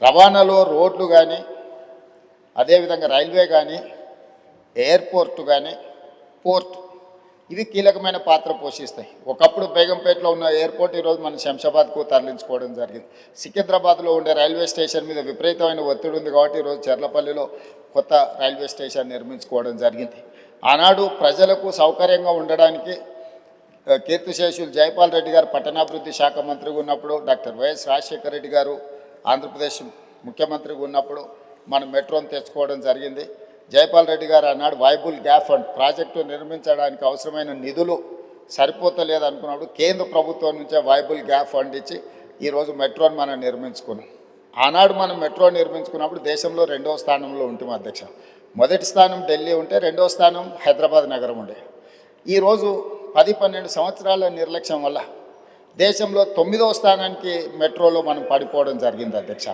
రవాణాలో రోడ్లు కానీ, అదేవిధంగా రైల్వే కానీ, ఎయిర్పోర్టు కానీ, పోర్ట్ ఇవి కీలకమైన పాత్ర పోషిస్తాయి. ఒకప్పుడు బేగంపేటలో ఉన్న ఎయిర్పోర్ట్ ఈరోజు మనం శంషాబాద్కు తరలించుకోవడం జరిగింది. సికింద్రాబాద్లో ఉండే రైల్వే స్టేషన్ మీద విపరీతమైన ఒత్తిడి ఉంది కాబట్టి ఈరోజు చెర్లపల్లిలో కొత్త రైల్వే స్టేషన్ నిర్మించుకోవడం జరిగింది. ఆనాడు ప్రజలకు సౌకర్యంగా ఉండడానికి కీర్తిశేషులు జైపాల్ రెడ్డి గారు పట్టణాభివృద్ధి శాఖ మంత్రిగా ఉన్నప్పుడు, డాక్టర్ వైఎస్ రాజశేఖర రెడ్డి గారు ఆంధ్రప్రదేశ్ ముఖ్యమంత్రిగా ఉన్నప్పుడు మనం మెట్రోను తెచ్చుకోవడం జరిగింది. జైపాల్ రెడ్డి గారు అన్నాడు వైబుల్ గ్యాప్ ఫండ్ ప్రాజెక్టు నిర్మించడానికి అవసరమైన నిధులు సరిపోతలేదు అనుకున్నప్పుడు కేంద్ర ప్రభుత్వం నుంచే వైబుల్ గ్యాప్ ఫండ్ ఇచ్చి ఈరోజు మెట్రోని మనం నిర్మించుకున్నాం. ఆనాడు మనం మెట్రో నిర్మించుకున్నప్పుడు దేశంలో 2వ స్థానంలో ఉంటాం అధ్యక్ష. మొదటి స్థానం ఢిల్లీ ఉంటే 2వ స్థానం హైదరాబాద్ నగరం ఉండే. ఈరోజు 10-12 సంవత్సరాల నిర్లక్ష్యం వల్ల దేశంలో 9వ స్థానానికి మెట్రోలో మనం పడిపోవడం జరిగింది అధ్యక్ష.